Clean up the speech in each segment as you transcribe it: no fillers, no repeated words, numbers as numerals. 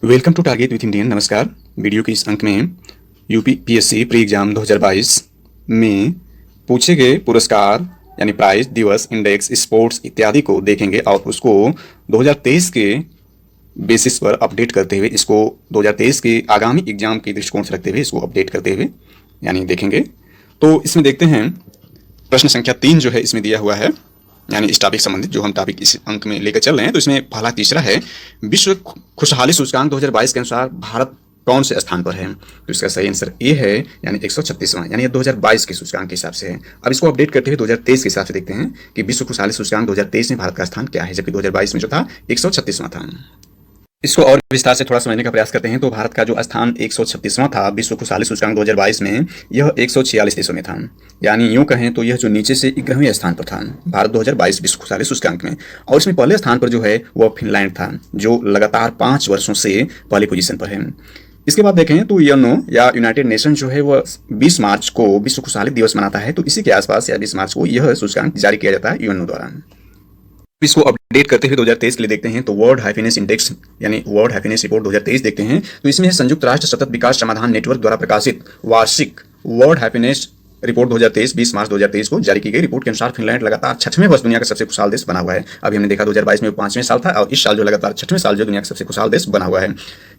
Welcome to target with Indian. नमस्कार। Video के इस अंक में यूपी पीएससी प्री एग्जाम 2022 में पूछे गए पुरस्कार यानी प्राइज, दिवस, इंडेक्स, स्पोर्ट्स इत्यादि को देखेंगे और उसको 2023 के बेसिस पर अपडेट करते हुए, इसको 2023 के आगामी एग्जाम के दृष्टिकोण से रखते हुए इसको अपडेट करते हुए यानी देखेंगे। तो इसमें देखते हैं प्रश्न संख्या 3 जो है इसमें दिया हुआ है, यानी इस टॉपिक संबंधित जो हम टॉपिक इस अंक में लेकर चल रहे हैं। तो इसमें पहला तीसरा है, विश्व खुशहाली सूचकांक 2022 के अनुसार भारत कौन से स्थान पर है? तो इसका सही आंसर ए है, यानी 136वां, यानी ये 2022 के सूचकांक के हिसाब से है। अब इसको अपडेट करते हुए 2023 के हिसाब से देखते हैं कि विश्व खुशहाली सूचकांक 2023 में भारत का स्थान क्या है, जबकि 2022 में जो था 136वां था। इसको और विस्तार से थोड़ा समझने का प्रयास करते हैं। तो भारत का जो स्थान 136वां था विश्व खुशहाली सूचकांक 2022 में, यह 146 देशों में था। यानी यूं कहें तो यह जो नीचे से 11वें स्थान पर था भारत 2022 विश्व खुशहाली सूचकांक में, और इसमें पहले स्थान पर जो है वह फिनलैंड था, जो लगातार 5 वर्षों से पहली पोजीशन पर है। इसके बाद देखें तो यूएनओ या यूनाइटेड नेशन जो है वह 20 मार्च को विश्व खुशहाली दिवस मनाता है। तो इसी के आसपास या 20 मार्च को यह सूचकांक जारी किया जाता है यूएनओ द्वारा। इसको अपडेट करते हुए 2023 के लिए देखते हैं। तो वर्ल्ड हैप्पीनेस इंडेक्स यानी वर्ल्ड हैप्पीनेस रिपोर्ट 2023 देखते हैं। तो इसमें संयुक्त राष्ट्र सतत विकास समाधान नेटवर्क द्वारा प्रकाशित वार्षिक वर्ल्ड हैप्पीनेस रिपोर्ट 2023 20 मार्च 2023 को जारी की गई रिपोर्ट के अनुसार फिनलैंड लगातार 6वें वर्ष दुनिया का सबसे खुशहाल देश बना हुआ है। अभी हमने देखा 2022 में 5वें साल था, और इस साल जो लगातार 6वें साल जो दुनिया का सबसे खुशहाल देश बना हुआ है।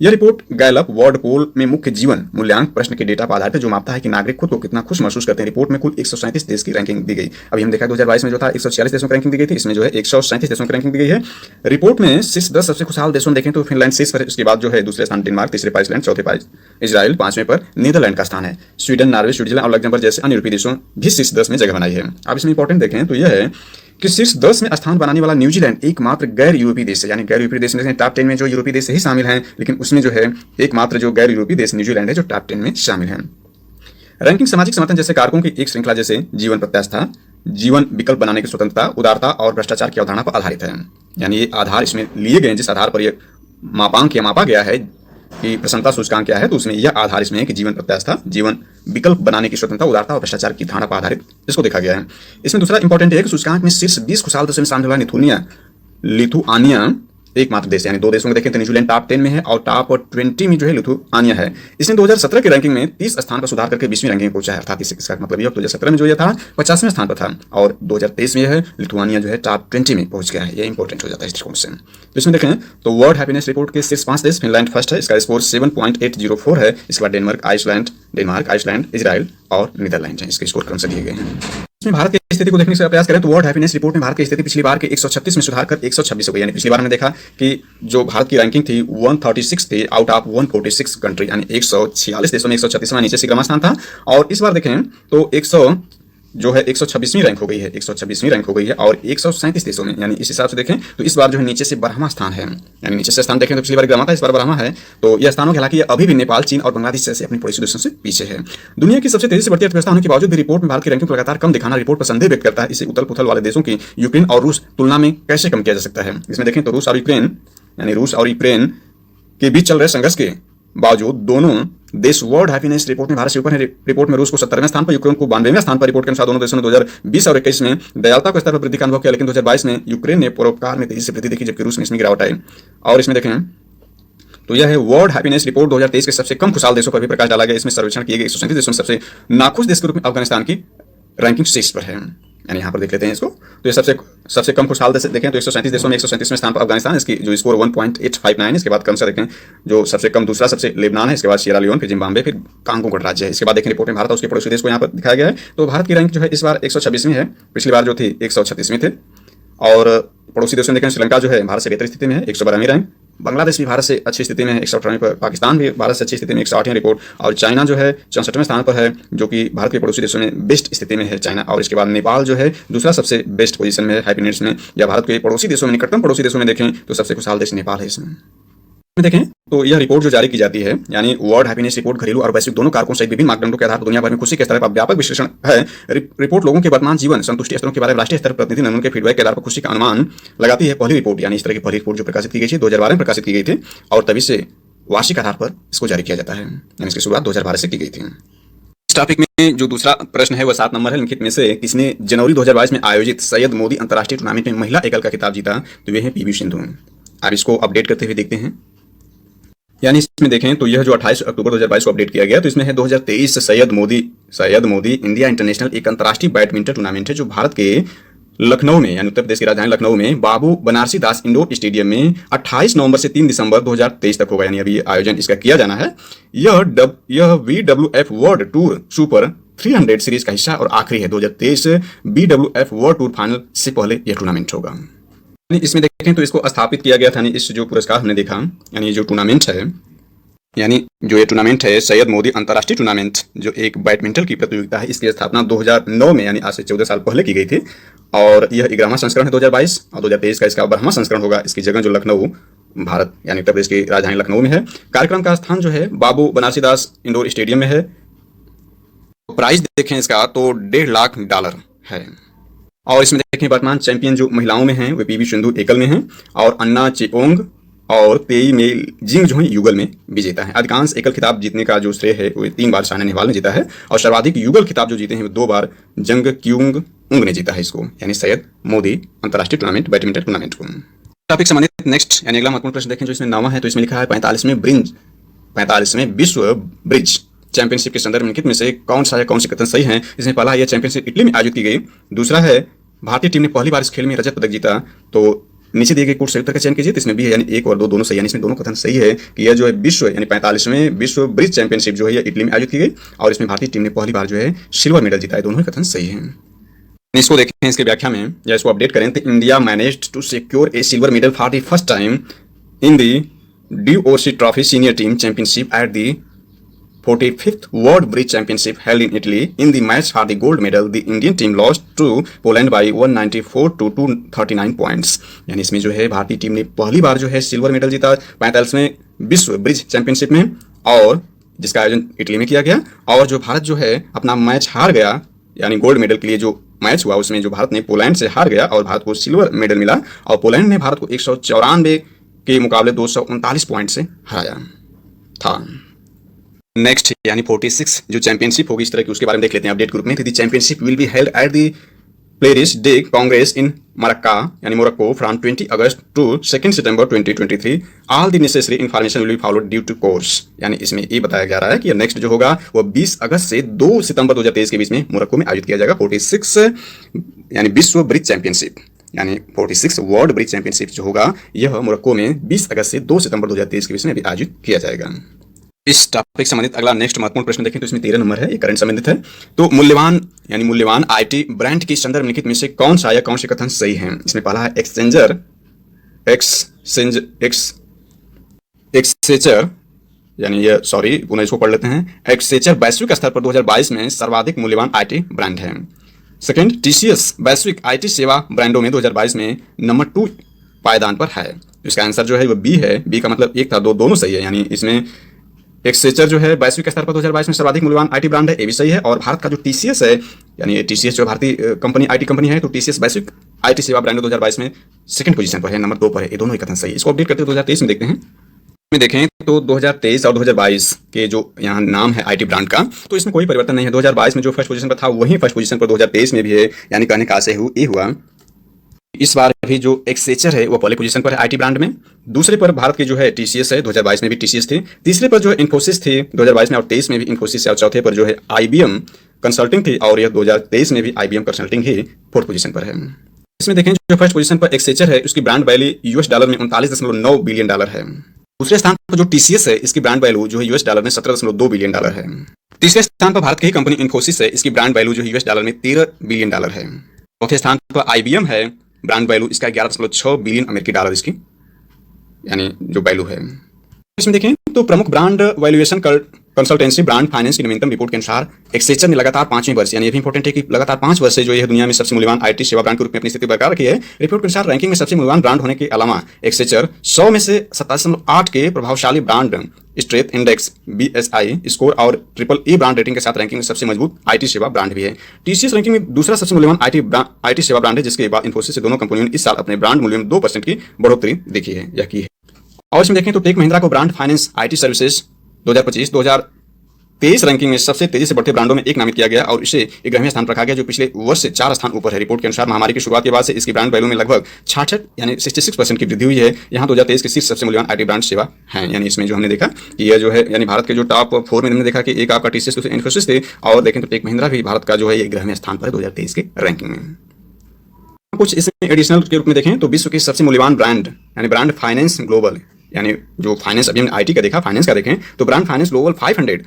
यह रिपोर्ट गैलप वर्ल्ड पोल में मुख्य जीवन मूल्यांक प्रश्न के डेटा पर आधारित है, जो मापता है कि नागरिक खुद को कितना खुश महसूस करते हैं। रिपोर्ट में कुल 137 देश की रैंकिंग दी गई। अभी हम देखा 2022 में जो था 146 देशों की रैंकिंग दी गई थी, इसमें जो है 137 देशों की रैंकिंग दी गई है। रिपोर्ट में शीर्ष 10 सबसे खुशहाल देशों देखें तो फिनलैंड शीर्ष पर, उसके बाद जो है दूसरे स्थान डेनमार्क, तीसरे पर आइसलैंड, चौथे पर इजराइल, 5वें पर नीदरलैंड का स्थान है। स्वीडन, नॉर्वे, स्विट्जरलैंड और लग्जमबर्ग जैसे अन्य यूरोपीय देशों भी शीर्ष 10 में जगह बनाई है। अब इसमें इंपॉर्टेंट देखें तो यह है कि शीर्ष 10 में स्थान बनाने वाला न्यूजीलैंड एकमात्र गैर यूरोपीय देश है। यानी गैर यूरोपीय देश में टॉप 10 में जो यूरोपीय देश ही शामिल हैं, लेकिन उसमें जो है एकमात्र जो गैर यूरोपीय देश न्यूजीलैंड है जो टॉप 10 में शामिल है। रैंकिंग सामाजिक समर्थन जैसे कारकों की एक श्रृंखला जैसे जीवन प्रत्याशा, जीवन विकल्प बनाने की स्वतंत्रता, उदारता और भ्रष्टाचार की अवधारणा पर आधारित है। यानी ये आधार इसमें लिए गए, जिस आधार पर यह मापांक या मापा गया है कि प्रसन्नता सूचकांक क्या है, तो उसमें यह आधार इसमें है कि जीवन प्रत्याशा, जीवन विकल्प बनाने की स्वतंत्रता, उदारता और भ्रष्टाचार की धारणा पर आधारित इसको देखा गया है। इसमें दूसरा इंपॉर्टेंट है कि सूचकांक में शीर्ष 20 खुशहाल देशों में शामिल हुआ लिथुआनिया एकमात्र देश, यानी 2 देशों को देखें तो न्यूजीलैंड टॉप 10 में है और टॉप 20 में जो है लिथुआनिया है। इसने 2017 की रैंकिंग में 30 स्थान पर सुधार करके 20वीं रैंकिंग में पहुंचा है। अर्थात इसका मतलब यह 2017 में जो यह था 50वें स्थान पर था, और 2023 में यह है लिथुआनिया जो है टॉप 20 में पहुंच गया है। यह इंपॉर्टेंट हो जाता है इस दृष्टिकोण से। तो इसमें देखें तो वर्ल्ड हैप्पीनेस रिपोर्ट के शीर्ष 5 देश, फिनलैंड फर्स्ट है, इसका स्कोर 7.804 है। इसके बाद डेनमार्क, आइसलैंड, इजराइल और नीदरलैंड है। इसके स्कोर क्रम से दिए गए हैं। इसमें भारत की स्थिति को देखने का प्रयास करें तो वर्ल्ड हैप्पीनेस रिपोर्ट में भारत की स्थिति पिछली बार के 136 में सुधार कर 126 हो गई। यानी पिछली बार हमने देखा कि जो भारत की रैंकिंग थी 136 थी आउट ऑफ 146 कंट्री, यानी 146 देशों में 136वां नीचे से क्रम स्थान था। और इस बार देखें तो 126वीं रैंक हो गई है, 126वीं रैंक हो गई है, और 137 देशों में, यानी इस हिसाब से देखें तो इस बार जो है नीचे से 12वां स्थान है। यानी नीचे से स्थान देखें तो पिछली बार 11वां था, इस बार 12वां है। तो यह स्थानों की हालांकि अभी भी नेपाल, चीन और बांग्लादेश जैसे अपने पड़ोसी देशों से पीछे है। दुनिया की सबसे तेजी से बढ़ती अर्थव्यवस्था होने के बावजूद भी रिपोर्ट में भारत की रैंकिंग को लगातार कम दिखाना रिपोर्ट पर संदेह व्यक्त करता है। इसे उथल पुथल वाले देशों की यूक्रेन और रूस तुलना में कैसे कम किया जा सकता है? इसमें देखें तो रूस और यूक्रेन के बीच चल रहे संघर्ष के बावजूद दोनों देश वर्ल्ड हैप्पीनेस रिपोर्ट में भारत से ऊपर है। रिपोर्ट में रूस को 70वें स्थान पर, यूक्रेन को 92वें स्थान पर। रिपोर्ट के अनुसार दोनों देशों ने 2020 और 21 में दयालुता के स्तर पर वृद्धि का अनुभव किया, लेकिन 2022 में यूक्रेन ने परोपकार में तेजी से वृद्धि देखी, जबकि रूस में इसमें गिरावट आई। और इसमें देखें तो यह है वर्ल्ड हैप्पीनेस रिपोर्ट 2023 के सबसे कम खुशहाल देशों पर भी प्रकाश डाला गया। इसमें सर्वेक्षण किए गए 137 देशों में सबसे नाखुश देश के रूप में अफगानिस्तान की रैंकिंग शीर्ष पर है। यानी यहाँ पर देख लेते हैं इसको, तो ये सबसे कम खुशहाल देश देखें तो 137 देशों में 137वें स्थान पर अफगानिस्तान, इसकी जो स्कोर 1.859। इसके बाद क्रम से देखें जो सबसे कम दूसरा सबसे लेबनान है, इसके बाद सियरा लियोन, फिर जिम्बाब्वे, फिर कांगो गणराज्य है। इसके बाद देखें रिपोर्ट में भारत और उसके पड़ोसी देश को यहाँ पर दिखाया गया है। तो भारत की रैंक जो है इस बार 126वीं है, पिछली बार जो थी 136वीं थे। और पड़ोसी देशों में देखें श्रीलंका जो है भारत से बेहतर स्थिति में है, 112वीं रैंक। बांग्लादेश भी भारत से अच्छी स्थिति में है, 118वें पर। पाकिस्तान भी भारत से अच्छी स्थिति में, 108वें रिपोर्ट। और चाइना जो है 64वें स्थान पर है, जो कि भारत के पड़ोसी देशों में बेस्ट स्थिति में है चाइना। और इसके बाद नेपाल जो है दूसरा सबसे बेस्ट पोजीशन में है हैप्पीनेस में, या भारत के पड़ोसी देशों में, निकटतम पड़ोसी देशों में देखें तो सबसे खुशहाल देश नेपाल है। इसमें देखें तो यह रिपोर्ट जो जारी की जाती है, यानी वर्ल्ड हैप्पीनेस रिपोर्ट घरेलू और वैश्विक दोनों कारकों सहित विभिन्न मापदंडों के आधार पर दुनिया भर में खुशी के स्तर पर व्यापक विश्लेषण है। रिपोर्ट लोगों के वर्तमान जीवन संतुष्टि स्तरों के बारे में राष्ट्रीय स्तर पर प्रतिनिधि नमूनों के फीडबैक के आधार पर खुशी का अनुमान लगाती है। पहली रिपोर्ट, यानी इस तरह की पहली रिपोर्ट जो प्रकाशित की गई थी 2012 में प्रकाशित की गई थी, और तभी से वार्षिक आधार पर इसको जारी किया जाता है। यानी इसकी शुरुआत 2012 से की गई थी। इस टॉपिक में जो दूसरा प्रश्न है वह 7 नंबर है। लिखित में से किसने जनवरी 2022 में आयोजित सैयद मोदी अंतर्राष्ट्रीय टूर्नामेंट में महिला एकल का खिताब जीता? तो वे है पीवी सिंधु। अब इसको अपडेट करते हुए देखते हैं। यानी इसमें देखें तो यह जो 28 अक्टूबर 2022 को अपडेट किया गया, तो इसमें है 2023 सैयद मोदी इंडिया इंटरनेशनल, एक अंतर्राष्ट्रीय बैडमिंटन टूर्नामेंट है जो भारत के लखनऊ में, यानी उत्तर प्रदेश की राजधानी लखनऊ में बाबू बनारसी दास इंडोर स्टेडियम में 28 नवंबर से 3 दिसंबर 2023 तक होगा। यानी अभी आयोजन इसका किया जाना है। यह VWF world tour super 300 series का हिस्सा और आखिरी है। 2023 BWF वर्ल्ड टूर फाइनल से पहले यह टूर्नामेंट होगा। इसमें देखें तो इसको स्थापित किया गया था, यानी इस जो पुरस्कार हमने देखा, यानी जो टूर्नामेंट है, यानी जो ये टूर्नामेंट है सैयद मोदी अंतर्राष्ट्रीय टूर्नामेंट, जो एक बैडमिंटन की प्रतियोगिता है, इसकी स्थापना 2009 में, यानी आज से 14 साल पहले की गई थी। और यह 11वां संस्करण है 2022, और 2023 का इसका 12वां संस्करण होगा। इसकी जगह जो लखनऊ, भारत यानी उत्तर प्रदेश की राजधानी लखनऊ में है। कार्यक्रम का स्थान जो है बाबू बनारसी दास इंडोर स्टेडियम में है। प्राइस देखें इसका तो $1.5 लाख है। और इसमें देखें वर्तमान चैंपियन जो महिलाओं में हैं वे PV सिंधु एकल में हैं, और अन्ना चेओंग और तेई मेल जिंग जो है युगल में विजेता है। अधिकांश एकल खिताब जीतने का जो श्रेय है वो 3 बार साइना नेहवाल ने जीता है, और सर्वाधिक युगल खिताब जो जीते हैं वो 2 बार जंग क्यूंग उंग ने जीता है इसको, यानी सैयद मोदी अंतर्राष्ट्रीय टूर्नामेंट बैडमिंटन टूर्नामेंट को। टॉपिक संबंधित नेक्स्ट यानी अगला महत्वपूर्ण प्रश्न देखें जो इसमें 9वां है, तो इसमें लिखा है 45वें विश्व ब्रिज चैंपियनशिप के संदर्भ निम्नलिखित में से कौन सी कथन सही है। इसमें पहला यह चैंपियनशिप इटली में आयोजित की गई। दूसरा है भारतीय टीम ने पहली बार इस खेल में रजत पदक जीता। तो नीचे दिए गए कुछ सही उत्तर का चयन कीजिए। तो इसमें भी है, यानी 1 और 2 दोनों सही, यानी इसमें दोनों कथन सही है कि यह जो है विश्व यानी 45वें विश्व ब्रिज चैंपियनशिप जो है यह इटली में आयोजित की गई, और इसमें भारतीय टीम ने पहली बार जो है सिल्वर मेडल जीता है। दोनों ही कथन सही हैं। इसको देखें इसकी व्याख्या में या इसको अपडेट करें तो India managed to secure a silver medal for the first time in the DOC trophy senior team championship at the 45th World Bridge Championship held in Italy. In the match for the gold medal, the Indian team lost to Poland by 194 to 239 points. यानी इसमें जो है भारतीय team ने पहली बार जो है silver medal जीता 45वें विश्व ब्रिज चैंपियनशिप में, और जिसका आयोजन इटली में किया गया। और जो भारत जो है अपना मैच हार गया, यानी गोल्ड मेडल के लिए जो मैच हुआ उसमें जो भारत ने पोलैंड से हार गया और भारत को सिल्वर मेडल मिला, और पोलैंड ने भारत को 194 के मुकाबले 239 पॉइंट से हराया था। नेक्स्ट यानी 46 जो चैंपियनशिप होगी इस तरह की, उसके बारे में देख लेते हैं अपडेट ग्रुप में। The championship will be held at the Paris day congress in Marrakech यानी Morocco from 20 August to 2 September 2023। All the necessary information will be followed due to course. यानी इसमें ये बताया जा रहा है कि नेक्स्ट जो होगा वो 20 अगस्त से 2 सितंबर 2023 के बीच में मोरक्को में आयोजित किया जाएगा 46 यानी विश्व ब्रिज चैंपियनशिप, यानी 46 वर्ल्ड ब्रिज चैंपियनशिप जो होगा यह मोरक्को में 20 अगस्त से 2 सितंबर 2023 के बीच में आयोजित किया जाएगा। इस टॉपिक संबंधित अगला नेक्स्ट महत्वपूर्ण प्रश्न देखें तो इसमें 13 नंबर है, ये करंट संबंधित है। तो मूल्यवान IT ब्रांड की संदर्भ निम्नलिखित में से कौन से कथन सही है। इसमें पहला है एक्सेचर यानी ये पुनः इसको पढ़ लेते हैं। एक्सेचर वैश्विक स्तर पर 2022 में सर्वाधिक मूल्यवान IT ब्रांड है। सेकंड, TCS वैश्विक IT सेवा ब्रांडों में 2022 में नंबर 2 पायदान पर है। इसका आंसर जो है वो बी है। बी का मतलब एक था दो, दोनों सही है। यानी इसमें एक्सेचर जो है वैश्विक स्तर पर 2022 में सर्वाधिक मूल्यवान IT ब्रांड है, ये भी सही है। और भारत का जो TCS है, यानी TCS जो भारतीय कंपनी IT कंपनी है, तो TCS वैश्विक IT सेवा ब्रांड 2022 में सेकंड पोजीशन पर है, नंबर 2 पर है। ये दोनों ही कथन सही है। इसको अपडेट करते हैं 2023 में देखते हैं। में देखें तो 2023 और 2022 के जो यहाँ नाम है IT ब्रांड का, तो इसमें कोई परिवर्तन नहीं है। 2022 में जो फर्स्ट पोजीशन पर था वही फर्स्ट पोजीशन पर 2023 में भी है। यानी कहने का आशय ये हुआ इस बार भी जो एक्सेचर है वो पहले पोजीशन पर है IT ब्रांड में। दूसरे पर भारत की जो है TCS है, 2022 में भी TCS थी। तीसरे पर जो है इन्फोसिस थी 2022 में और 23 में भी इन्फोसिस है। और चौथे पर जो है IBM कंसल्टिंग थी, और यह 2023 में भी IBM कंसल्टिंग ही 4th पोजीशन पर है। इसमें देखें जो फर्स्ट पोजीशन पर एक्सेचर है उसकी ब्रांड वैल्यू $US में $39.9 बिलियन है। दूसरे स्थान पर जो TCS है इसकी ब्रांड वैल्यू जो है $US में $17.2 बिलियन है। तीसरे स्थान पर भारत की ही कंपनी इन्फोसिस है, इसकी ब्रांड वैल्यू जो है $US में $13 बिलियन है। चौथे स्थान पर IBM है, ब्रांड वैल्यू इसका $11.6 बिलियन अमेरिकी डॉलर इसकी यानी जो वैल्यू है। इसमें देखें तो प्रमुख brand valuation consultancy brand finance की नवीनतम रिपोर्ट के अनुसार एक्सेचर ने लगातार 5वें वर्ष, यानी ये भी इंपॉर्टेंट है कि लगातार 5 वर्ष से जो यह दुनिया में सबसे मूल्यवान IT सेवा ब्रांड के रूप में अपनी स्थिति बरकरार रखी है। रिपोर्ट के अनुसार रैंकिंग में सबसे मूल्यवान ब्रांड होने के अलावा एक्सेचर 100 में से 27.8 के प्रभावशाली brand strength index BSI score और EEE ब्रांड रेटिंग के साथ रैंकिंग में सबसे मजबूत IT सेवा ब्रांड भी है। TCS रैंकिंग में दूसरा सबसे मूल्यवान IT सेवा ब्रांड है, जिसके बाद इन्फोसिस से दोनों कंपनियों ने इस साल अपने ब्रांड मूल्य में 2% की बढ़ोतरी देखी है या की है। और इसमें देखें तो टेक महिंद्रा को brand finance IT services 2025 2023 ranking में सबसे तेजी से बढ़ते ब्रांडों में एक नामित किया गया और इसे 11वें स्थान पर रखा गया, जो पिछले वर्ष से 4 स्थान ऊपर है। रिपोर्ट के अनुसार महामारी की शुरुआत के बाद से इसकी ब्रांड वैल्यू में लगभग 66 यानी 66% की वृद्धि हुई है। यहाँ 2023 के शीर्ष सबसे मूल्यवान आईटी ब्रांड सेवा हैं। यानी इसमें जो हमने देखा कि यह जो है यानी भारत के जो टॉप 4 में हमने देखा कि एक आपका टीसीएस, दूसरे इन्फोसिस थे, और देखें तो टेक महिंद्रा भी भारत का जो है 11वें स्थान पर है 2023 के रैंकिंग में। कुछ इसमें एडिशनल के रूप में देखें तो विश्व की सबसे मूल्यवान ब्रांड यानी ब्रांड फाइनेंस ग्लोबल, यानी जो फाइनेंस, अभी हमने आईटी का देखा, फाइनेंस का देखें तो ब्रांड फाइनेंस ग्लोबल 500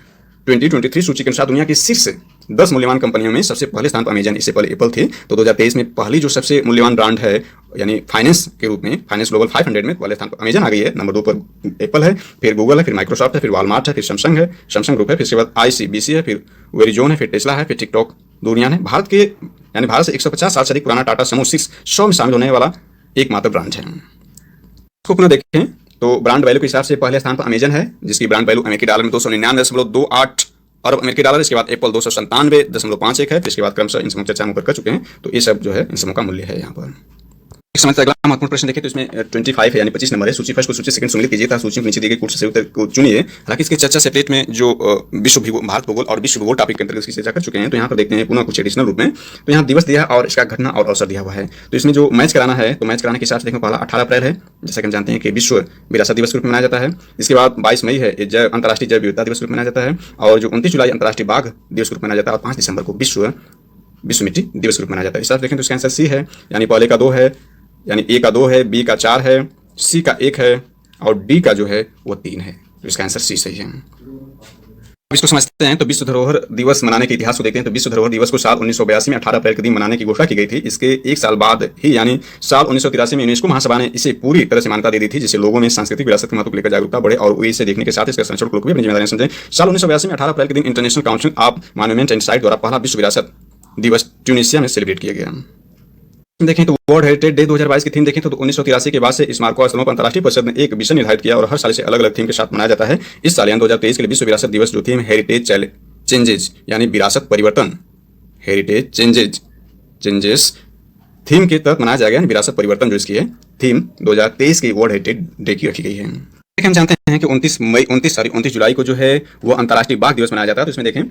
2023 सूची के अनुसार दुनिया की शीर्ष 10 मूल्यवान कंपनियों में सबसे पहले स्थान पर अमेजन, इससे पहले एप्पल थी। तो 2023 में पहली जो सबसे मूल्यवान ब्रांड है यानी फाइनेंस के रूप में, फाइनेंस ग्लोबल 500 में पहले स्थान पर अमेजन आ गई है। नंबर 2 पर एप्पल है, फिर गूगल है, फिर माइक्रोसॉफ्ट है, फिर वॉलमार्ट है, फिर सैमसंग है, सैमसंग ग्रुप है, फिर इसके बाद ICBC है, फिर वेरिजोन है, फिर टेस्ला है, फिर टिकटॉक दुनिया है। भारत से 150 साल से अधिक पुराना टाटा समूह 100 में शामिल होने वाला एकमात्र ब्रांड है। इसको पुनः देखें तो ब्रांड वैल्यू के हिसाब से पहले स्थान पर अमेजन है, जिसकी ब्रांड वैल्यू अमेरिकी डॉलर में 299.28 अरब अमेरिकी डॉलर। इसके बाद एप्पल 297.51 है। इसके बाद क्रमशः इन समूह चर्चा हम ऊपर कर चुके हैं, तो ये सब जो है इन समूह का मूल्य है यहाँ पर। एक समय अगला महत्वपूर्ण प्रश्न देखें तो इसमें 25 है यानी 25 नंबर है। सूची फर्स्ट को सूची सेकंड सम्मिलित कीजिए तथा सूची में नीचे दिए गए कुछ से उत्तर को चुनिए। हालांकि इसकी चर्चा सेपरेट में जो विश्व भूगोल, भारत भूगोल और विश्व भूगोल टॉपिक के अंतर्गत इसकी चर्चा कर चुके हैं। तो यहाँ पर देखते हैं पुनः कुछ एडिशनल रूप में। तो यहाँ दिवस दिया और इसका घटना और अवसर दिया हुआ है। तो इसमें जो मैच कराना है तो मैच कराने के हिसाब से देखो, पहला 18 अप्रैल है, जैसा कि हम जानते हैं कि विश्व विरासत दिवस के रूप में मनाया जाता है। इसके बाद 22 मई है, अंतर्राष्ट्रीय जैव विविधता दिवस के रूप में मनाया जाता है। और जो 29 जुलाई अंतर्राष्ट्रीय बाघ दिवस के रूप में मनाया जाता है। और 5 दिसंबर को विश्व मिट्टी दिवस के रूप में मनाया जाता है। इस तरह देखें तो इसका आंसर सी है, यानी पहले का 2 है, यानी ए का 2 है, बी का 4 है, सी का 1 है और डी का जो है वो 3 है। तो इसका आंसर सी सही है। अब इसको समझते हैं तो विश्व धरोहर दिवस मनाने के इतिहास को देखते हैं। तो विश्व धरोहर दिवस को साल 1982 में 18 अप्रैल के दिन मनाने की घोषणा की गई थी। इसके एक साल बाद ही यानी साल 1983 में यूनेस्को महासभा ने इसे पूरी तरह से मान्यता दे दी थी, जिससे लोगों में सांस्कृतिक विरासत के महत्व को लेकर जागरूकता बढ़े और वे इसे देखने के साथ इसके संरक्षण को भी अपनी जिम्मेदारी समझें। साल 1982 में 18 अप्रैल के दिन international council of monument and site द्वारा पहला विश्व विरासत दिवस ट्यूनीशिया में सेलिब्रेट किया गया। देखें तो वर्ल्ड हेरिटेज डे 2022 की थीम देखें तो 1983 के बाद से स्मारकों स्थलों पर अंतर्राष्ट्रीय परिषद ने एक विषय निर्धारित किया और हर साल इसे अलग अलग थीम के साथ मनाया जाता है। इस साल यानी 2023 के लिए विश्व विरासत दिवस जो थीम हेरिटेज चेंजेज यानी विरासत परिवर्तन, हेरिटेज चेंजेस थीम के तहत मनाया जाएगा। विरासत परिवर्तन जो इसकी है थीम 2023 की वर्ल्ड हेरिटेज डे की रखी गई है। हम जानते हैं कि 29 जुलाई को जो है वो अंतर्राष्ट्रीय बाघ दिवस मनाया जाता है। तो इसमें देखें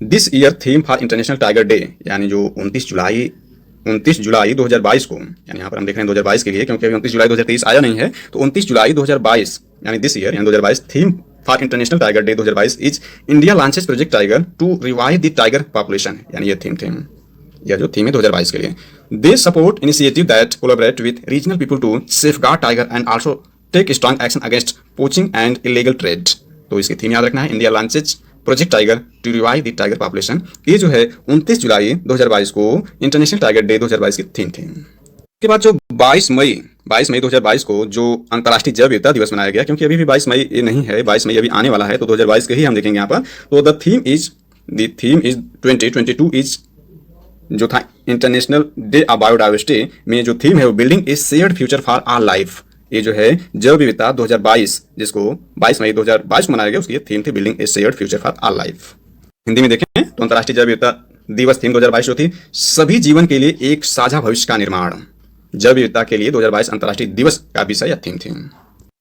this year theme for international tiger day, यानी जो 29 जुलाई 2022 को, यानी यहाँ पर हम देख रहे हैं 2022 के लिए, क्योंकि अभी 29 जुलाई 2023 आया नहीं है। तो 29 जुलाई 2022 यानी दिस ईयर यानी 2022 theme for international tiger day 2022 is India launches project tiger to revive the tiger population, यानी ये थीम यह जो थीम है 2022 के लिए। They support initiative that collaborate with regional people to safeguard tiger and also take strong action against poaching and illegal trade. तो इसकी theme याद रखना है, India launches project tiger to revive the tiger population. ये जो है 29 जुलाई 2022 को international tiger day 2022 की थीम थी। के बाद जो 22 मई 2022 को जो अंतर्राष्ट्रीय जैव विविधता दिवस मनाया गया, क्योंकि अभी भी 22 मई ये नहीं है, 22 मई अभी आने वाला है, तो 2022 के ही हम देखेंगे यहाँ पर। तो द थीम इज 2022 इज जो था इंटरनेशनल डे ऑफ बायोडाइवर्सिटी में जो थीम है वो building a shared future for our life. ये जो है जैव विविधता 2022 जिसको 22 मई 2022 को मनाया गया, उसकी थीम थी building a shared future for our life. Hindi में देखें तो अंतर्राष्ट्रीय जैव विविधता दिवस थीम 2022 जो थी सभी जीवन के लिए एक साझा भविष्य का निर्माण। जैव विविधता के लिए 2022 अंतर्राष्ट्रीय दिवस का विषय या थीम थी।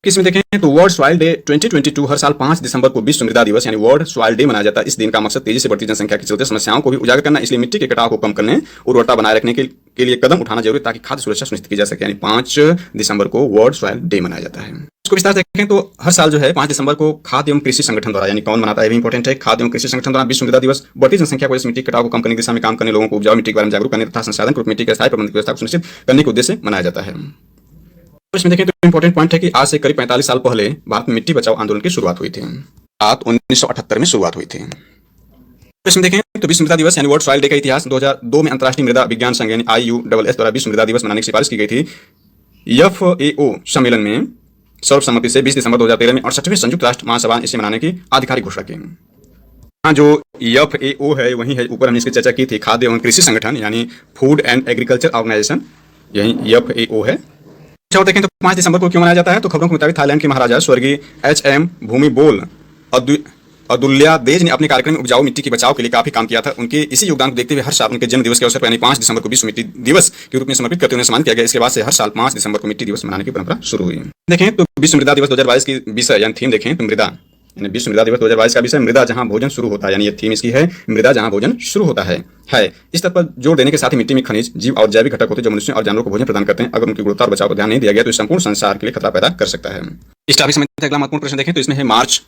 किसमें देखें तो वर्ल्ड सॉइल डे 2022 हर साल 5 दिसंबर को विश्व मृदा दिवस यानी वर्ल्ड सॉइल डे मनाया जाता है। इस दिन का मकसद तेजी से बढ़ती जनसंख्या के चलते समस्याओं को भी उजागर करना, इसलिए मिट्टी के कटाव को कम करने, उर्वरता बनाए रखने के लिए कदम उठाना जरूरी ताकि खाद्य सुरक्षा सुनिश्चित की जा सके। यानी 5 दिसंबर को वर्ल्ड सॉइल डे मनाया जाता है। इसको विस्तार से देखें तो हर साल जो है 5 दिसंबर को खाद्य एवं कृषि संगठन द्वारा, यानी कौन मनाता है भी इंपॉर्टेंट है, खाद्य एवं कृषि संगठन द्वारा विश्व मृदा दिवस बढ़ती जनसंख्या को इस मिट्टी कटाव को कम करने की दिशा में काम करने, लोगों को उपजाऊ मिट्टी के बारे में जागरूक करने तथा संसाधन को मिट्टी के स्थायी प्रबंधन व्यवस्था को सुनिश्चित करने के उद्देश्य से मनाया जाता है। इसमें देखें तो इंपॉर्टेंट पॉइंट है कि आज से करीब 45 साल पहले भारत में मिट्टी बचाओ आंदोलन की शुरुआत हुई थी। 1978 में शुरुआत हुई थी। इसमें देखें तो विश्व मृदा दिवस यानी वर्ल्ड सॉइल डे का इतिहास 2002 में अंतर्राष्ट्रीय मृदा विज्ञान संघ यानी IUSS द्वारा विश्व मृदा दिवस मनाने की सिफारिश की गई थी। FAO सम्मेलन में सर्वसम्मति से 20 दिसंबर 2013 में 68वें संयुक्त राष्ट्र महासभा ने इसे मनाने की आधिकारिक घोषणा की। जो FAO है वही है, ऊपर हमने इसकी चर्चा की थी, खाद्य एवं कृषि संगठन यानी फूड एंड एग्रीकल्चर ऑर्गेनाइजेशन, यही FAO है। और देखें तो 5 दिसंबर को क्यों मनाया जाता है तो खबरों के मुताबिक थाईलैंड के महाराजा स्वर्गीय HM भूमिबोल अदुल्यादेज ने अपने कार्यक्रम में उपजाऊ मिट्टी के बचाव के लिए काफी काम किया था। उनके इसी योगदान को देखते हुए हर साल उनके जन्म दिवस के अवसर पर यानी 5 दिसंबर को विश्व मिट्टी दिवस के रूप में समर्पित करते हुए सम्मान किया गया। इसके बाद से हर साल 5 दिसंबर को मिट्टी दिवस मनाने की परंपरा शुरू हुई। देखें तो विश्व मृदा दिवस 2022 की विषय यानी थीम देखें तो मृदा यानी विश्व मृदा दिवस 2022 का विषय मृदा जहां भोजन शुरू होता है, यानी ये थीम इसकी है, मृदा जहां भोजन शुरू होता है। इस तथ्य पर जोर देने के साथ ही मिट्टी में खनिज, जीव और जैविक घटक होते हैं जो मनुष्यों और जानवरों को भोजन प्रदान करते हैं। अगर उनकी गुणवत्ता और बचाव पर ध्यान नहीं दिया गया तो इस संपूर्ण संसार के लिए खतरा पैदा कर सकता है। इस टॉपिक में अगला महत्वपूर्ण प्रश्न देखें तो इसमें है मार्च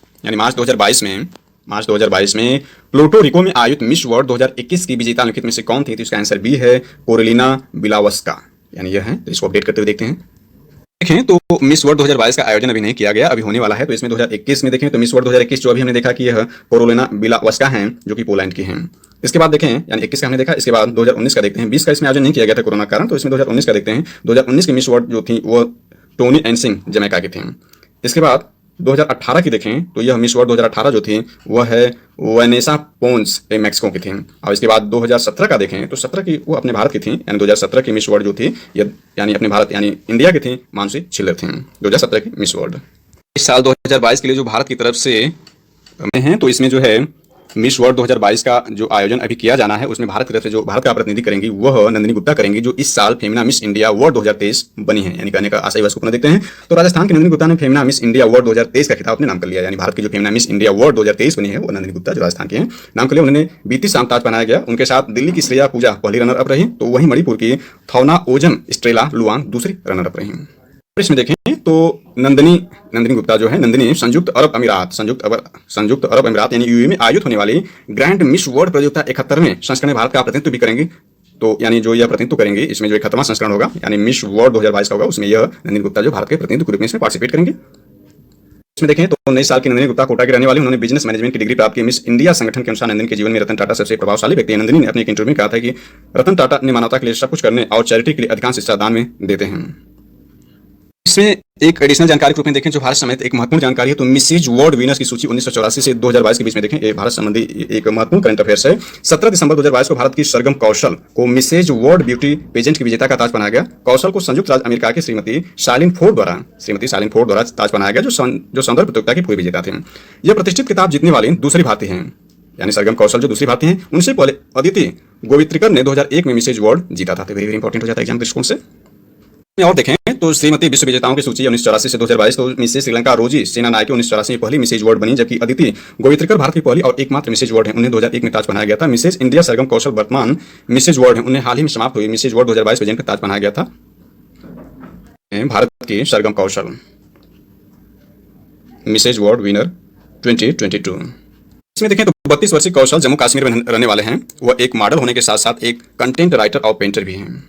2022 में प्लूटो रिको में आयोजित मिस वर्ल्ड 2021 की विजेता निम्नलिखित में से कौन थी? तो इसका आंसर बी है, कोरेलिना बिलावस्का, यानी यह है। तो इसको अपडेट करते हुए देखते हैं। देखें तो मिस वर्ल्ड 2022 का आयोजन अभी नहीं किया गया, अभी होने वाला है। तो इसमें 2021 में देखें तो मिस वर्ल्ड 2021 जो अभी हमने देखा कि यह कोरोलिना बिलावस्का हैं जो कि पोलैंड की हैं। इसके बाद देखें, यानी 21 का हमने देखा, इसके बाद 2019 का देखते हैं। 20 का इसमें आयोजन नहीं किया गया था कोरोना के कारण, तो इसमें 2019 का देखते हैं। 2019 की मिस वर्ल्ड जो थी वो टोनी एनसिंग जमैका की थी। इसके बाद 2018 की देखें तो यह मिस वर्ल्ड 2018 जो थी वह है वैनेसा पोन्स मैक्सिको की थी। और इसके बाद 2017 का देखें तो 17 की वो अपने भारत की थी, यानी 2017 की मिस वर्ल्ड जो थी यानी अपने भारत यानी इंडिया की थी, मानसी छिल्लर थी 2017 की मिस वर्ल्ड। इस साल 2022 के लिए जो भारत की तरफ से हैं तो इसमें जो है मिस वर्ल्ड 2022 का जो आयोजन अभी किया जाना है उसमें भारत की तरफ से जो भारत का प्रतिनिधि करेंगी वह नंदिनी गुप्ता करेंगी, जो इस साल फेमिना मिस इंडिया वर्ल्ड 2023 बनी है। यानी कहने का आशय बस को पुनः देखते हैं तो राजस्थान की नंदिनी गुप्ता ने फेमिना मिस इंडिया वर्ल्ड 2023 का खिताब अपने नाम कर लिया। यानी भारत की जो फेमिना मिस इंडिया वर्ल्ड 2023 बनी है वो नंदिनी गुप्ता जो राजस्थान की है नाम कर लिया। उन्होंने बीती शाम ताज पहनाया गया। उनके साथ दिल्ली की श्रेया पूजा पहली रनर अप रही, तो वहीं मणिपुर की थौना ओजम स्ट्रेला लुआंग दूसरी रनर अप रही। इसमें देखें तो नंदिनी गुप्ता जो है, नंदिनी संयुक्त अरब अमीरात यानी यूएई में आयोजित होने वाली ग्रैंड मिस वर्ल्ड प्रतियोगिता 71वें संस्करण में भारत का प्रतिनिधित्व भी करेंगी। तो यानी जो यह प्रतिनिधित्व करेंगी इसमें जो 71वां संस्करण होगा यानी मिस वर्ल्ड 2022 का होगा, उसमें यह नंदिनी गुप्ता जो भारत के प्रतिनिधित्व के रूप में इसमें पार्टिसिपेट करेंगे। इसमें देखें तो 19 साल की नंदिनी गुप्ता कोटा की रहने वाली, उन्होंने बिजनेस मैनेजमेंट की डिग्री प्राप्त की। मिस इंडिया संगठन के अनुसार नंदिनी के जीवन में रतन टाटा सबसे प्रभावशाली व्यक्ति है। नंदिनी ने अपने एक इंटरव्यू में कहा था कि रतन टाटा ने मानवता के लिए सब कुछ करने और चैरिटी के लिए अधिकांश हिस्सा दान में देते हैं। इसमें एक एडिशनल जानकारी के रूप में देखें जो भारत समेत एक महत्वपूर्ण जानकारी है तो मिसेज वर्ल्ड विनर्स की सूची 1984 से 2022 के बीच में देखें, ये भारत संबंधी एक महत्वपूर्ण करंट अफेयर्स है। 17 दिसंबर 2022 को भारत की सरगम कौशल को मिसेज वर्ल्ड ब्यूटी पेजेंट की विजेता का ताज पहनाया गया। कौशल को संयुक्त राज्य अमेरिका की श्रीमती शाइलिन फोर्ड द्वारा ताज पहनाया गया, जो सौंदर्य प्रतियोगिता की पूर्व विजेता थे। यह प्रतिष्ठित खिताब जीतने वाली दूसरी भारतीय हैं, यानी सरगम कौशल जो दूसरी भारतीय हैं। उनसे पहले अदिति गोवित्रिकर ने 2001 में मिसेज वर्ल्ड जीता था। तो वेरी इंपॉर्टेंट हो जाता है एग्जाम दृष्टिकोण से। और देखें तो श्रीमती विश्व विजेताओं की सूची 1984 से 2022 तो मिसेज श्रीलंका रोजी सेना नायके 1984 में पहली मिसेज वर्ल्ड बनी, जबकि अदिति गोवित्रिकर भारत की पहली और एकमात्र मिसेज वर्ल्ड है। उन्हें 2001 में ताज पहनाया गया था। मिसेज इंडिया सरगम कौशल वर्तमान मिसेज वर्ल्ड है, उन्हें हाल ही में समाप्त हुई मिसेज वर्ल्ड 2022 पेजेंट का ताज पहनाया गया था। भारत की सरगम कौशल मिसेज वर्ल्ड विनर 2022। इसमें देखें तो 32 वर्षीय कौशल जम्मू कश्मीर में रहने वाले हैं। वह एक मॉडल होने के साथ साथ एक कंटेंट राइटर और पेंटर भी हैं।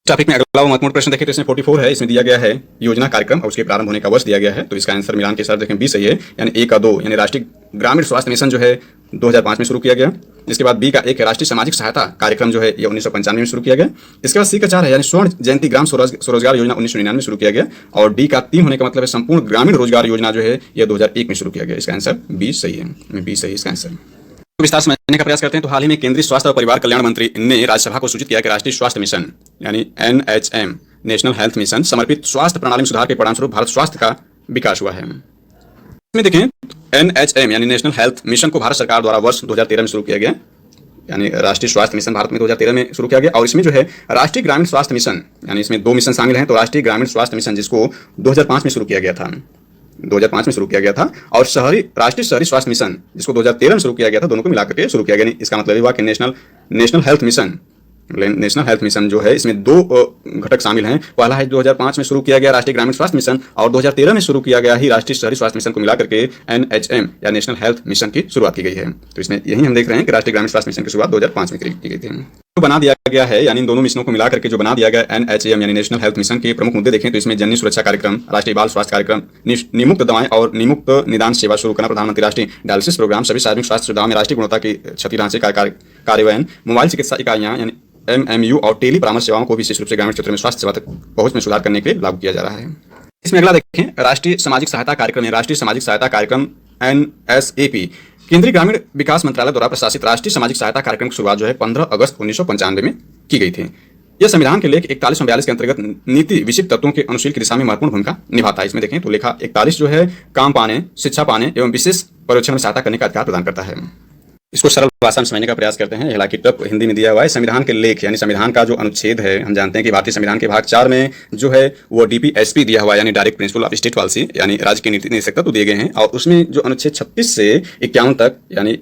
टॉपिक में अगला महत्वपूर्ण प्रश्न देखें तो इसमें 44 है। इसमें दिया गया है योजना कार्यक्रम और उसके प्रारंभ होने का वर्ष दिया गया है। तो इसका आंसर मिलान के साथ देखें 20 सही है, यानी ए का 2 यानी राष्ट्रीय ग्रामीण स्वास्थ्य मिशन जो है 2005 में शुरू किया गया। इसके बाद बी का 1 है राष्ट्रीय सामाजिक सहायता कार्यक्रम जो है ये 1995 में शुरू किया गया। इसके बाद सी का 4 है यानी स्वर्ण जयंती ग्राम स्वरोजगार योजना 1999 में शुरू किया गया। और डी का 3 होने का मतलब है संपूर्ण ग्रामीण रोजगार योजना जो है यह 2001 में शुरू किया गया। इसका आंसर बी सही है, बी सही इसका आंसर। विस्तार समझने का प्रयास करते हैं तो हाल ही में केंद्रीय स्वास्थ्य और परिवार कल्याण मंत्री ने राज्यसभा को सूचित किया कि राष्ट्रीय स्वास्थ्य मिशन यानी NHM नेशनल हेल्थ मिशन समर्पित स्वास्थ्य प्रणाली में सुधार के परिणामस्वरूप भारत स्वास्थ्य का विकास हुआ है। इसमें देखें NHM यानी नेशनल हेल्थ मिशन को भारत सरकार द्वारा वर्ष 2013 में शुरू किया गया, यानी राष्ट्रीय स्वास्थ्य मिशन भारत में 2013 में शुरू किया गया। और इसमें जो है राष्ट्रीय ग्रामीण स्वास्थ्य मिशन यानी इसमें 2 मिशन शामिल हैं। तो राष्ट्रीय ग्रामीण स्वास्थ्य मिशन जिसको 2005 में शुरू किया गया था, 2005 में शुरू किया गया था, और राष्ट्रीय शहरी स्वास्थ्य मिशन जिसको 2013 में शुरू किया गया था, दोनों को मिलाकर के शुरू किया गया। इसका मतलब हुआ कि नेशनल हेल्थ मिशन जो है इसमें 2 घटक शामिल हैं। पहला है 2005 में शुरू किया गया राष्ट्रीय ग्रामीण स्वास्थ्य मिशन, और 2013 में शुरू किया गया ही राष्ट्रीय शहरी स्वास्थ्य मिशन को मिलाकर के NHM या नेशनल हेल्थ मिशन की शुरुआत की गई है। तो इसमें यही हम देख रहे हैं कि राष्ट्रीय ग्रामीण स्वास्थ्य मिशन की शुरुआत 2005 में की गई थी। तो बना दिया गया है, यानी इन दोनों मिशनों को मिलाकर के जो बना दिया गया NHM यानी नेशनल हेल्थ मिशन के प्रमुख मुद्दे देखें तो इसमें जननी सुरक्षा कार्यक्रम, राष्ट्रीय बाल स्वास्थ्य कार्यक्रम, निमुक्त दवाएं और निमुक्त निदान सेवा शुरू करना, प्रधानमंत्री राष्ट्रीय डायलिसिस प्रोग्राम, सभी सार्वजनिक स्वास्थ्य सुविधाओं में राष्ट्रीय गुणवत्ता की क्षति ढांचे का कार्यान्वयन, मोबाइल चिकित्सा इकाइयां यानी MMU और टेली परामर्श सेवाओं को विशेष रूप से ग्रामीण क्षेत्र में स्वास्थ्य सेवा तक पहुंच में सुधार करने के लिए लागू किया जा रहा है। इसमें अगला देखें राष्ट्रीय सामाजिक सहायता कार्यक्रम राष्ट्रीय सामाजिक सहायता कार्यक्रम NSAP केंद्रीय ग्रामीण विकास मंत्रालय द्वारा प्रशासित राष्ट्रीय सामाजिक सहायता कार्यक्रम की शुरुआत जो है 15 अगस्त 1995 में की गई थी। यह संविधान के लेख 41 और 42 के अंतर्गत नीति विशिष्ट तत्वों के अनुशील की दिशा में महत्वपूर्ण भूमिका निभाता है। इसमें देखें तो लेखा 41 जो है काम पाने, शिक्षा पाने एवं विशेष पर्यवेक्षण में सहायता करने का अधिकार प्रदान करता है। इसको सरल भाषा में समझने का प्रयास करते हैं। हालांकि टफ हिंदी में दिया हुआ है। संविधान के लेख यानी संविधान का जो अनुच्छेद है, हम जानते हैं कि भारतीय संविधान के भाग 4 में जो है वो डीपीएसपी दिया हुआ है, यानी direct principle of state policy, यानी राज्य के नीति निर्देशक तत्व दिए गए हैं। और उसमें जो अनुच्छेद 36 से 51 तक यानी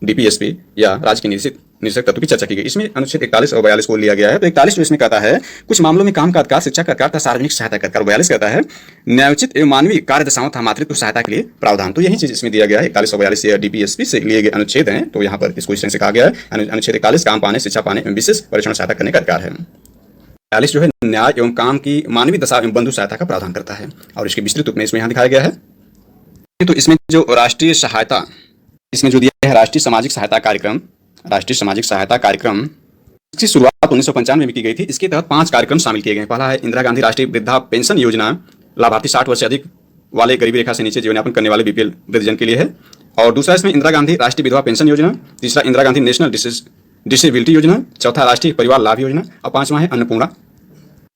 डीपीएसपी या राज्य के निर्देशक तत्व की चर्चा की गई। इसमें अनुच्छेद 41 और 42 को लिया गया है। तो 41 जो इसमें कहता है कुछ मामलों में काम का अधिकार, शिक्षा का अधिकार तथा सार्वजनिक सहायता का अधिकार। 42 कहता है न्यायोचित एवं मानवीय कार्य दशाओं तथा मातृत्व सहायता के लिए प्रावधान। तो यही चीज इसमें दिया गया है। 41 और 42 ये डीपीएसपी से लिए गए अनुच्छेद हैं। तो यहाँ पर इसको इस तरह से कहा गया है। अनुच्छेद 41 काम पाने, शिक्षा पाने एवं विशेष परीक्षण सहायता करने का अधिकार है। 42 जो है न्याय एवं काम की मानवीय दशा एवं बंधु सहायता का प्रावधान करता है और इसके विस्तृत रूप में इसमें यहाँ दिखाया गया है। तो इसमें जो राष्ट्रीय सहायता, इसमें जो दिया है राष्ट्रीय सामाजिक सहायता कार्यक्रम, राष्ट्रीय सामाजिक सहायता कार्यक्रम इसकी शुरुआत 1995 में की गई थी। इसके तहत 5 कार्यक्रम शामिल किए गए। पहला है इंदिरा गांधी राष्ट्रीय वृद्धा पेंशन योजना, लाभार्थी 60 वर्ष से अधिक वाले गरीबी रेखा से नीचे जीवन यापन करने वाले बीपीएल वृद्धजन के लिए है। और दूसरा इसमें इंदिरा गांधी राष्ट्रीय विधवा पेंशन योजना, तीसरा इंदिरा गांधी नेशनल डिसेबिलिटी योजना, चौथा राष्ट्रीय परिवार लाभ योजना और पांचवा है अन्नपूर्णा,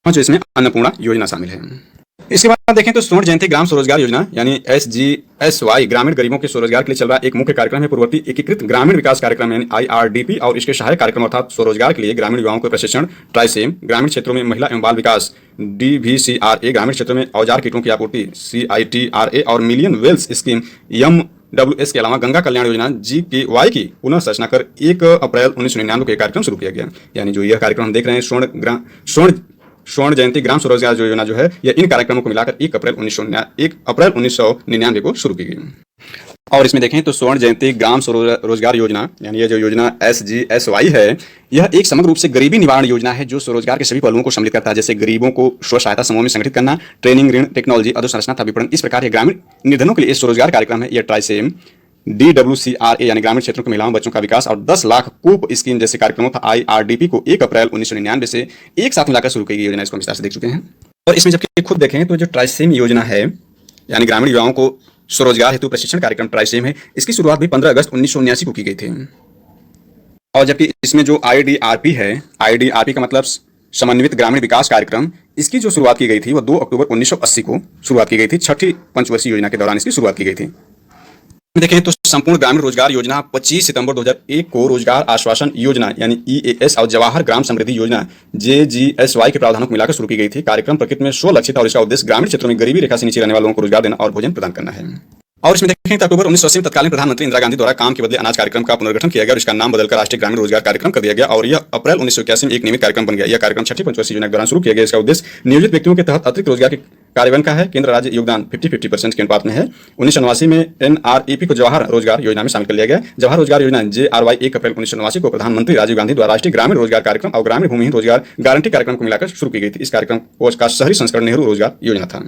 जो इसमें अन्नपूर्णा योजना शामिल है। इसके बाद देखें तो स्वर्ण जयंती ग्राम स्वरोजगार योजना यानी SGSY ग्रामीण गरीबों के स्वरोजगार के लिए चल रहा एक मुख्य कार्यक्रम है। पूर्ववर्ती एकीकृत ग्रामीण विकास कार्यक्रम यानी IRDP और इसके सहायक कार्यक्रम अर्थात स्वरोजगार के लिए ग्रामीण युवाओं को प्रशिक्षण, ट्राइसेम, ग्रामीण क्षेत्रों में महिला एवं बाल विकास DVCRA, ग्रामीण क्षेत्रों में औजार किटों की आपूर्ति CITRA और मिलियन वेल्स स्कीम MWS के अलावा गंगा कल्याण योजना GKY की पुनः संरचना कर 1 अप्रैल 1999 को यह कार्यक्रम शुरू किया गया। यानी जो यह कार्यक्रम हम देख रहे हैं स्वर्ण जयंती ग्राम स्वरोजगार योजना जो है यह इन कार्यक्रमों को मिलाकर 1 अप्रैल 1999 को शुरू की गई। और इसमें देखें तो स्वर्ण जयंती ग्राम स्वरोजगार योजना यानी यह जो योजना SGSY है यह एक समग्र रूप से गरीबी निवारण योजना है जो स्वरोजगार के सभी पहलुओं को सम्मिलित करता है, जैसे गरीबों को स्व सहायता समूह में संगठित करना, ट्रेनिंग, ऋण, टेक्नोलॉजी, अधोसंरचना तथा विपणन। इस प्रकार के ग्रामीण निर्धनों के लिए स्वरोजगार कार्यक्रम है। यह ट्राइसेम, DWCRA यानी ग्रामीण क्षेत्रों के महिलाओं बच्चों का विकास और 10 लाख कूप स्कीम जैसे कार्यक्रमों था IRDP को 1 अप्रैल 1999 से एक साथ मिलाकर शुरू की गई योजना। इसको विस्तार से देख चुके हैं। और इसमें जबकि खुद देखें तो जो ट्राइसेम योजना है यानी ग्रामीण युवाओं को स्वरोजगार हेतु प्रशिक्षण कार्यक्रम ट्राइसेम है, इसकी शुरुआत भी 15 अगस्त 1979 को की गई थी। और जबकि इसमें जो IDRP है, IDRP का मतलब समन्वित ग्रामीण विकास कार्यक्रम, इसकी जो शुरुआत की गई थी वह 2 अक्टूबर 1980 को शुरुआत की गई थी। 6ठी पंचवर्षीय योजना के दौरान इसकी शुरुआत की गई थी। देखें तो संपूर्ण ग्रामीण रोजगार योजना 25 सितंबर 2001 को रोजगार आश्वासन योजना यानी EAS और जवाहर ग्राम समृद्धि योजना JGSY के प्रावधानों को मिलाकर शुरू की गई थी। कार्यक्रम प्रकृति में स्वलक्षित और इसका उद्देश्य ग्रामीण क्षेत्रों में गरीबी रेखा से नीचे रहने वालों को रोजगार देना और भोजन प्रदान करना है। और इसमें देखें तो अक्टूबर 1980 में तत्कालीन प्रधानमंत्री इंदिरा गांधी द्वारा काम के बदले अनाज कार्यक्रम का पुनर्गठन किया गया और इसका नाम बदलकर राष्ट्रीय ग्रामीण रोजगार कार्यक्रम कर दिया गया और यह अप्रैल 1981 में एक नियमित कार्यक्रम बन गया। यह कार्यक्रम 6ठी पंचवर्षीय योजना के दौरान शुरू किया गया। इसका उद्देश्य नियोजित व्यक्तियों के तहत अतिरिक्त रोजगार के कार्यान्वयन का है। केंद्र राज्य योगदान 50-50% के अनुपात में है। 1989 में NREP को जवाहर रोजगार योजना में शामिल कर लिया गया। जवाहर रोजगार योजना JRY 1 अप्रैल 1989 को प्रधानमंत्री राजीव गांधी द्वारा राष्ट्रीय ग्रामीण रोजगार कार्यक्रम और ग्रामीण भूमिहीन रोजगार गारंटी कार्यक्रम को मिलाकर शुरू की गई थी। इस कार्यक्रम का शहरी संस्करण नेहरू रोजगार योजना था।